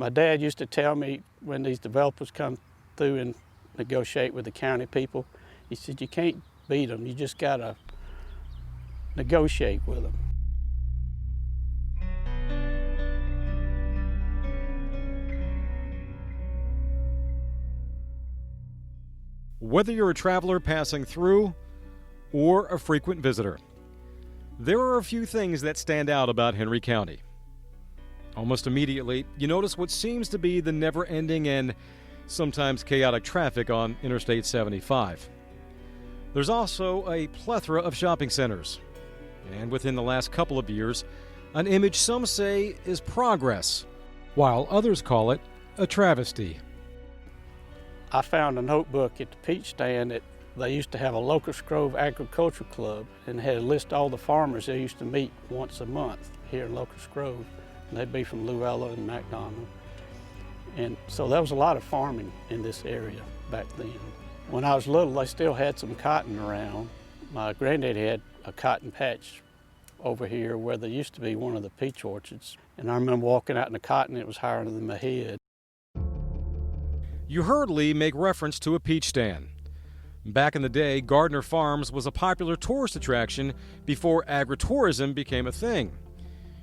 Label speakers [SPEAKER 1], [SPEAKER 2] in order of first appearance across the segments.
[SPEAKER 1] My dad used to tell me when these developers come through and negotiate with the county people, he said, you can't beat them, you just gotta negotiate with them.
[SPEAKER 2] Whether you're a traveler passing through or a frequent visitor, there are a few things that stand out about Henry County. Almost immediately, you notice what seems to be the never-ending and sometimes chaotic traffic on Interstate 75. There's also a plethora of shopping centers, and within the last couple of years, an image some say is progress, while others call it a travesty.
[SPEAKER 1] I found a notebook at the peach stand that they used to have a Locust Grove Agricultural Club and had a list of all the farmers they used to meet once a month here in Locust Grove. And they'd be from Luella and McDonald. And so there was a lot of farming in this area back then. When I was little, they still had some cotton around. My granddaddy had a cotton patch over here where there used to be one of the peach orchards. And I remember walking out in the cotton, it was higher than my head.
[SPEAKER 2] You heard Lee make reference to a peach stand. Back in the day, Gardner Farms was a popular tourist attraction before agritourism became a thing.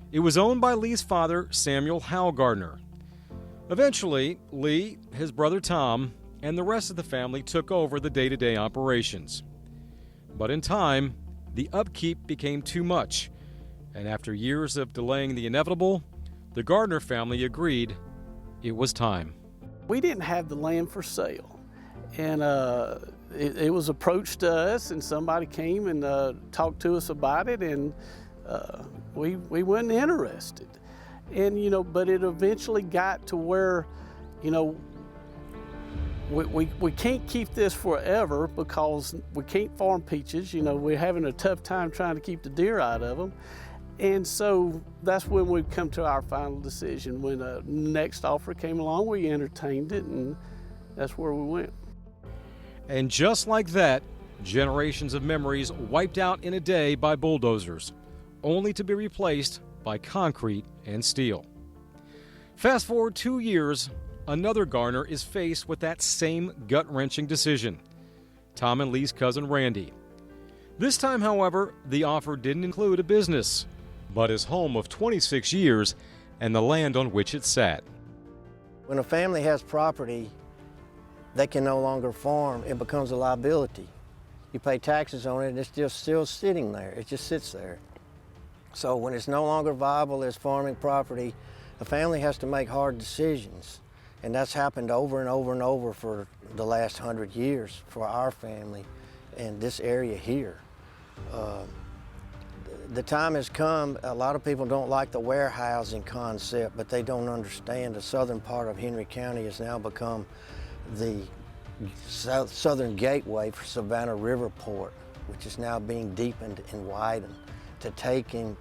[SPEAKER 2] It was owned by Lee's father, Samuel Howe Gardner. Eventually, Lee, his brother Tom, and the rest of the family took over the day-to-day operations. But in time, the upkeep became too much, and after years of delaying the inevitable, the Gardner family agreed it was time.
[SPEAKER 1] We didn't have the land for sale, and it was approached to us, and somebody came and talked to us about it, and we weren't interested. And but it eventually got to where, we can't keep this forever because we can't farm peaches. We're having a tough time trying to keep the deer out of them. And so that's when we come to our final decision. When the next offer came along, we entertained it, and that's where we went.
[SPEAKER 2] And just like that, generations of memories wiped out in a day by bulldozers, only to be replaced by concrete and steel. Fast forward 2 years, another Gardner is faced with that same gut-wrenching decision. Tom and Lee's cousin Randy. This time, however, the offer didn't include a business, but his home of 26 years and the land on which it sat.
[SPEAKER 3] When a family has property, they can no longer farm. It becomes a liability. You pay taxes on it, and it's just still sitting there. It just sits there. So when it's no longer viable as farming property, the family has to make hard decisions. And that's happened over and over and over for the last 100 years for our family and this area here. The time has come. A lot of people don't like the warehousing concept, but they don't understand the southern part of Henry County has now become the southern gateway for Savannah Riverport, which is now being deepened and widened to take in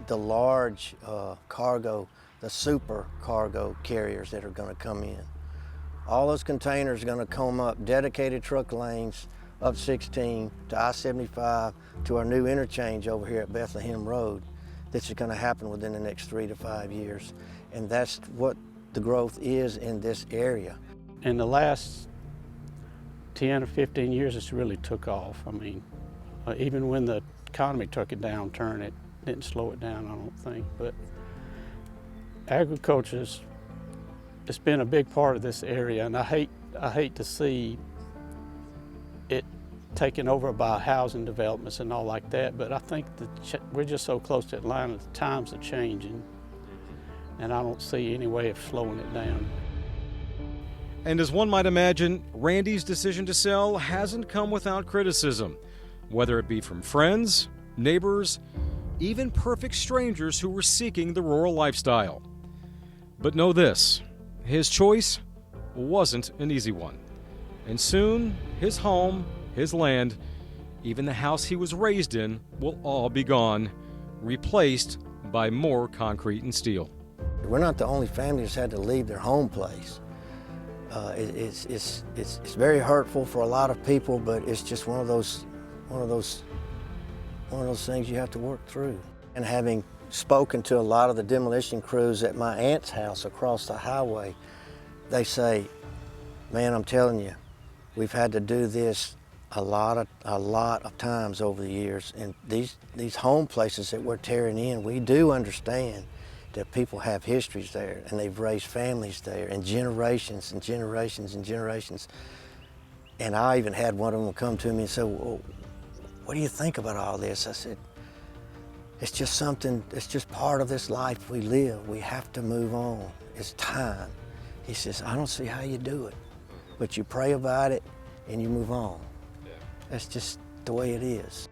[SPEAKER 3] the large cargo, the super cargo carriers that are going to come in. All those containers are going to come up dedicated truck lanes up 16 to I-75 to our new interchange over here at Bethlehem Road. This is going to happen within the next 3 to 5 years. And that's what the growth is in this area.
[SPEAKER 1] In the last 10 or 15 years, it's really took off. I mean, even when the economy took a downturn, it didn't slow it down, I don't think. But agriculture's, it's been a big part of this area, and I hate to see it taken over by housing developments and all like that, but I think that we're just so close to Atlanta, the times are changing, and I don't see any way of slowing it down.
[SPEAKER 2] And as one might imagine, Randy's decision to sell hasn't come without criticism, whether it be from friends, neighbors, even perfect strangers who were seeking the rural lifestyle. But know this, his choice wasn't an easy one. And soon, his home, his land, even the house he was raised in will all be gone, replaced by more concrete and steel.
[SPEAKER 3] We're not the only family that's had to leave their home place. It's very hurtful for a lot of people, but it's just one of those things you have to work through. And having spoken to a lot of the demolition crews at my aunt's house across the highway. They say, man, I'm telling you, we've had to do this a lot of times over the years. And these home places that we're tearing in, we do understand that people have histories there and they've raised families there and generations and generations and generations. And I even had one of them come to me and say, well, what do you think about all this? I said, it's just something, it's just part of this life we live. We have to move on. It's time. He says, I don't see how you do it, but you pray about it and you move on. That's just the way it is.